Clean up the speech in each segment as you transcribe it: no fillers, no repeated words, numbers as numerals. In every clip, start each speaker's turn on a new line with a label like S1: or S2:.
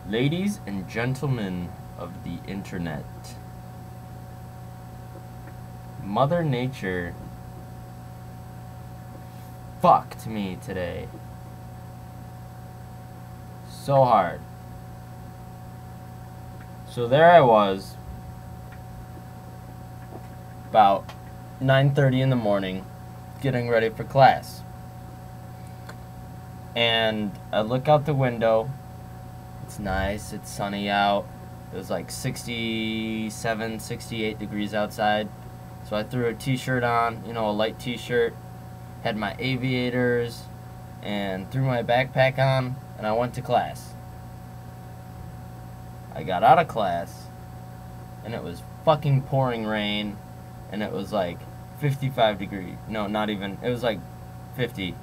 S1: Ladies and gentlemen of the internet, Mother Nature fucked me today so hard. So there I was, about 9:30 in the morning, getting ready for class. And I look out the window. It's nice, it's sunny out. It was like 67, 68 degrees outside. So I threw a t-shirt on, a light t-shirt, had my aviators, and threw my backpack on, and I went to class. I got out of class, and it was fucking pouring rain, and it was like 55 degrees. No, not even. It was like 50,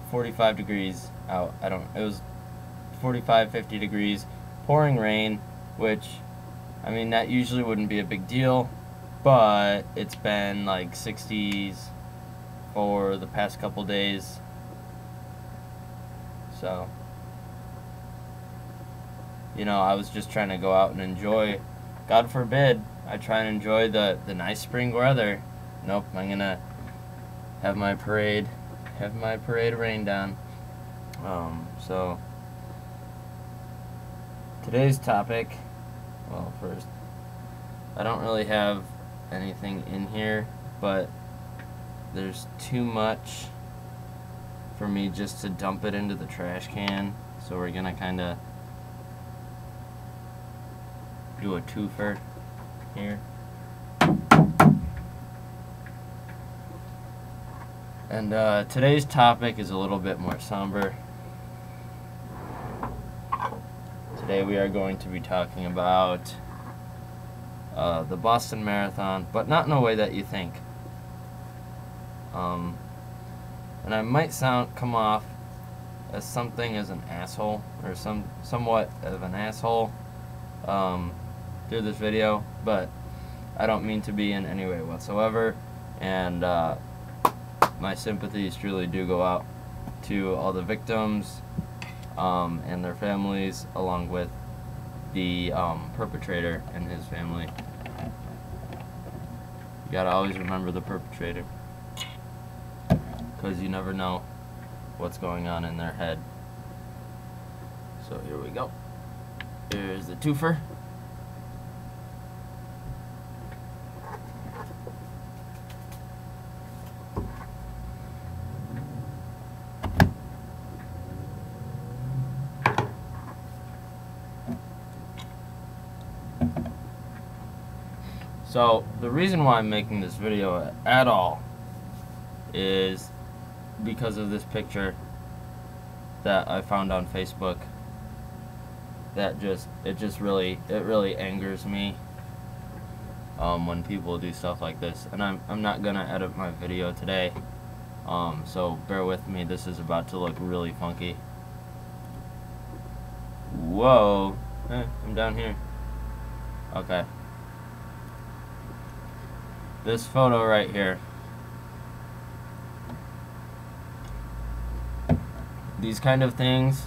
S1: 45 degrees out. It was 45, 50 degrees, pouring rain, which, I mean, that usually wouldn't be a big deal, but it's been like 60s for the past couple days. So, I was just trying to go out and enjoy. God forbid I try and enjoy the nice spring weather. Nope, I'm gonna have my parade rain down. So today's topic, well, first, I don't really have anything in here, but there's too much for me just to dump it into the trash can, so we're gonna kinda do a twofer here. And today's topic is a little bit more somber. Today we are going to be talking about the Boston Marathon, but not in a way that you think. And I might come off as something as an asshole, or somewhat of an asshole through this video, but I don't mean to be in any way whatsoever, and my sympathies truly do go out to all the victims and their families, along with the perpetrator and his family. You gotta always remember the perpetrator, because you never know what's going on in their head. So here we go. Here's the twofer. So the reason why I'm making this video at all is because of this picture that I found on Facebook. That it really angers me when people do stuff like this. And I'm not gonna edit my video today, so bear with me. This is about to look really funky. Whoa, I'm down here. Okay. This photo right here. These kind of things,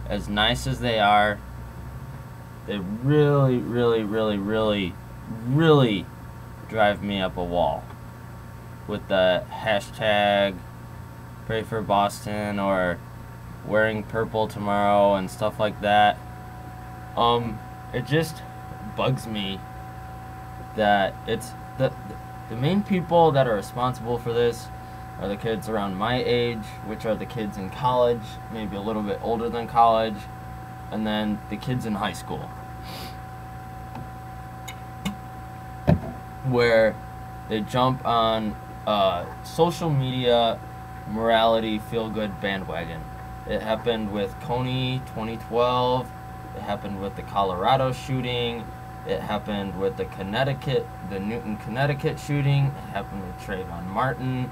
S1: as nice as they are, they really, really, really, really, really drive me up a wall. With the hashtag Pray for Boston or wearing purple tomorrow and stuff like that. It just bugs me that it's the main people that are responsible for this are the kids around my age, which are the kids in college, maybe a little bit older than college, and then the kids in high school, where they jump on social media morality feel-good bandwagon. It happened with Coney 2012, it happened with the Colorado shooting, it happened with the Newton, Connecticut shooting. It happened with Trayvon Martin.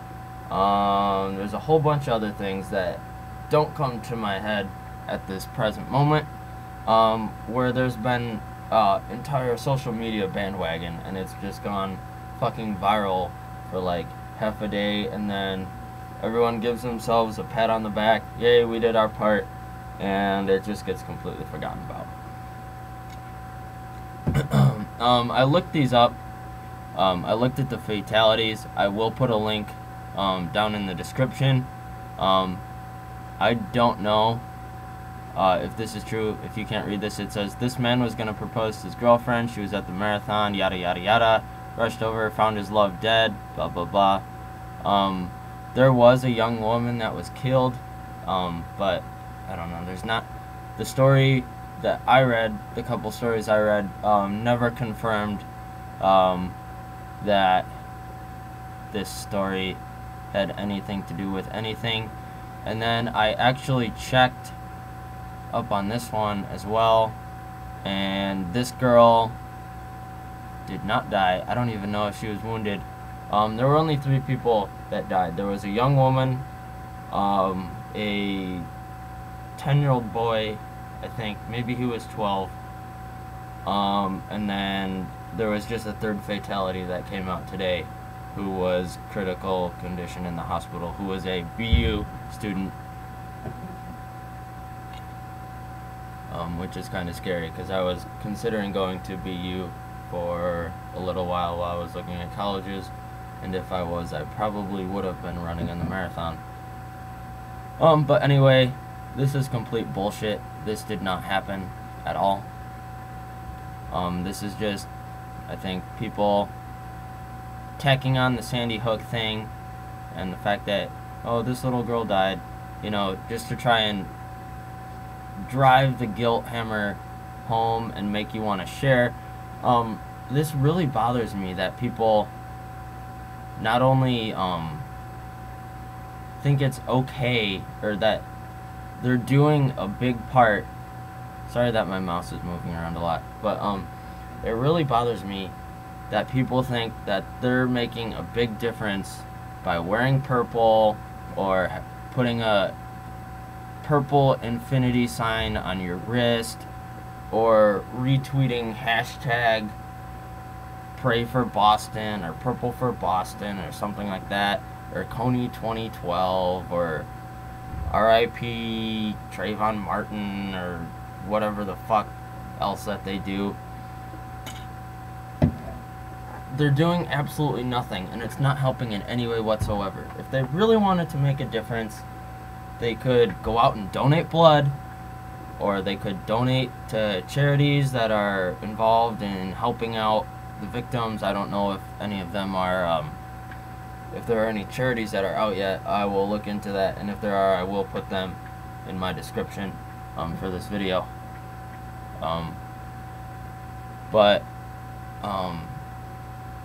S1: There's a whole bunch of other things that don't come to my head at this present moment, where there's been entire social media bandwagon, and it's just gone fucking viral for like half a day, and then everyone gives themselves a pat on the back. Yay, we did our part. and it just gets completely forgotten about. I looked these up. I looked at the fatalities. I will put a link down in the description. I don't know if this is true. If you can't read this, it says, this man was going to propose to his girlfriend. She was at the marathon, yada, yada, yada. Rushed over, found his love dead, blah, blah, blah. There was a young woman that was killed, but I don't know. There's not... The story that I read, the couple stories I read, never confirmed that this story had anything to do with anything. And then I actually checked up on this one as well, and this girl did not die. I don't even know if she was wounded. There were only 3 people that died. There was a young woman, a 10-year-old boy, I think, maybe he was 12, and then there was just a 3rd fatality that came out today, who was critical condition in the hospital, who was a BU student, which is kind of scary, because I was considering going to BU for a little while I was looking at colleges, and if I was, I probably would have been running in the marathon. But anyway, this is complete bullshit. This did not happen at all. This is just, I think, people tacking on the Sandy Hook thing and the fact that, oh, this little girl died, you know, just to try and drive the guilt hammer home and make you want to share. This really bothers me that people not only think it's okay, or that they're doing a big part. Sorry that my mouse is moving around a lot, but it really bothers me that people think that they're making a big difference by wearing purple or putting a purple infinity sign on your wrist or retweeting hashtag pray for Boston or purple for Boston or something like that, or Coney 2012 or RIP Trayvon Martin or whatever the fuck else that they do. They're doing absolutely nothing, and it's not helping in any way whatsoever. If they really wanted to make a difference, they could go out and donate blood, or they could donate to charities that are involved in helping out the victims. I don't know if any of them are, if there are any charities that are out yet. I will look into that, and if there are, I will put them in my description for this video.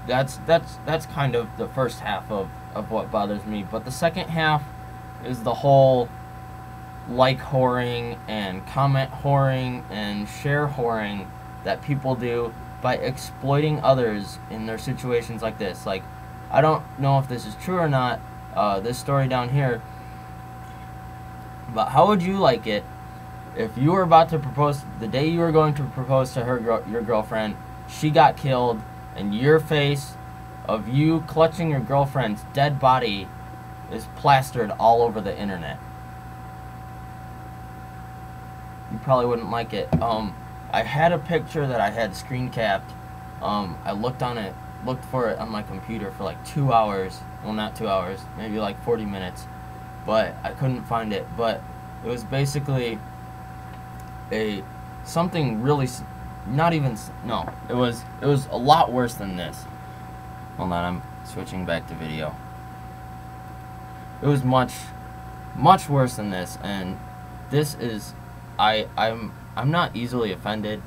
S1: That's kind of the first half of what bothers me. But the second half is the whole like whoring and comment whoring and share whoring that people do by exploiting others in their situations like this. Like, I don't know if this is true or not, this story down here, but how would you like it if you were about to propose, the day you were going to propose to your girlfriend, she got killed, and your face of you clutching your girlfriend's dead body is plastered all over the internet? You probably wouldn't like it. I had a picture that I had screen capped. I looked for it on my computer for like 2 hours. Well, not 2 hours, maybe like 40 minutes. But I couldn't find it. But it was basically something really, not even, no, it was a lot worse than this. Hold on, I'm switching back to video. It was much worse than this, and this is, I'm not easily offended,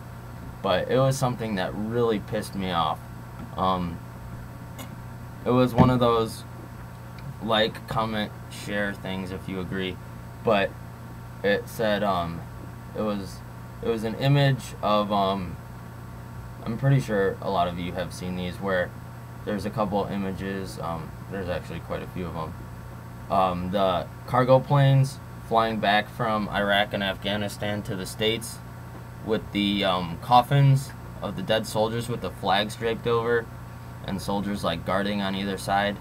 S1: but it was something that really pissed me off. It was one of those like, comment, share things if you agree, but it said it was an image of I'm pretty sure a lot of you have seen these, where there's a couple images, there's actually quite a few of them. The cargo planes flying back from Iraq and Afghanistan to the States with the coffins of the dead soldiers with the flags draped over and soldiers like guarding on either side.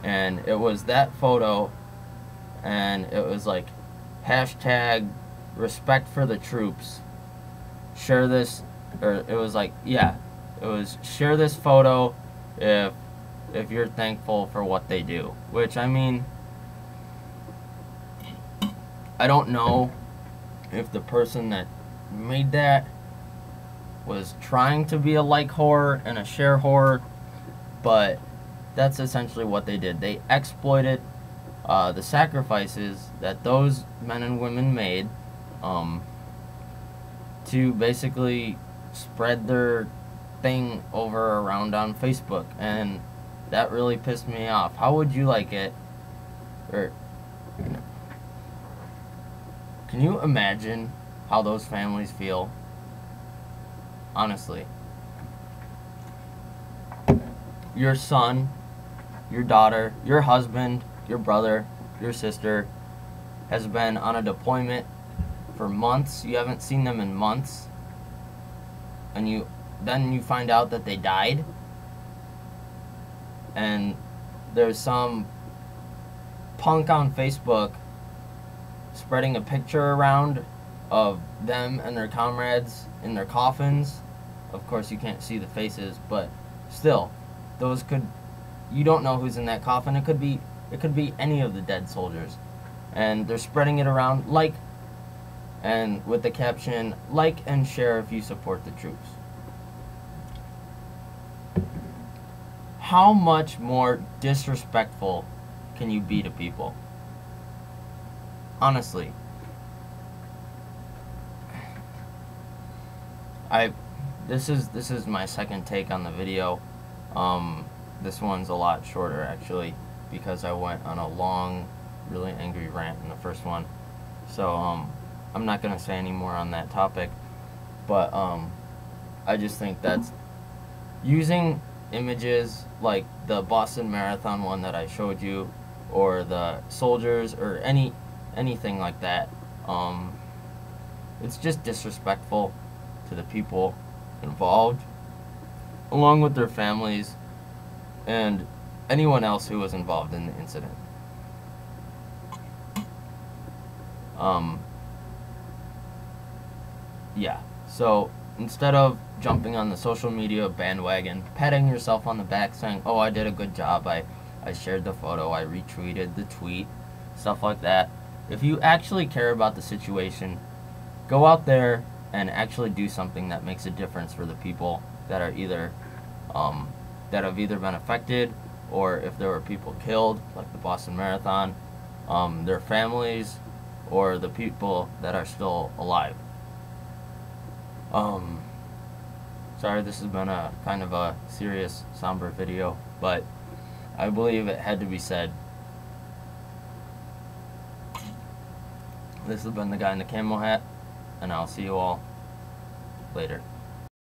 S1: And it was that photo, and it was like hashtag respect for the troops. Share this, or it was like, yeah, it was share this photo if you're thankful for what they do. Which, I mean, I don't know if the person that made that was trying to be a like whore and a share whore, but that's essentially what they did. They exploited the sacrifices that those men and women made to basically spread their thing over around on Facebook, and that really pissed me off. How would you like it, or can you imagine how those families feel? Honestly, your son, your daughter, your husband, your brother, your sister has been on a deployment for months. You haven't seen them in months, and then you find out that they died, and there's some punk on Facebook spreading a picture around of them and their comrades in their coffins. Of course, you can't see the faces, but still, you don't know who's in that coffin. It could be any of the dead soldiers, and they're spreading it around and with the caption, like and share if you support the troops. How much more disrespectful can you be to people? Honestly. This is my second take on the video. This one's a lot shorter, actually, because I went on a long, really angry rant in the first one. So I'm not gonna say any more on that topic, but I just think that's using images like the Boston Marathon one that I showed you, or the soldiers, or anything like that. It's just disrespectful to the people involved, along with their families and anyone else who was involved in the incident. Yeah, so instead of jumping on the social media bandwagon, patting yourself on the back, saying, oh, I did a good job, I shared the photo, I retweeted the tweet, stuff like that. If you actually care about the situation, go out there and actually do something that makes a difference for the people that are either that have either been affected, or if there were people killed, like the Boston Marathon, their families, or the people that are still alive. Sorry, this has been a kind of a serious, somber video, but I believe it had to be said. This has been the guy in the camo hat, and I'll see you all later.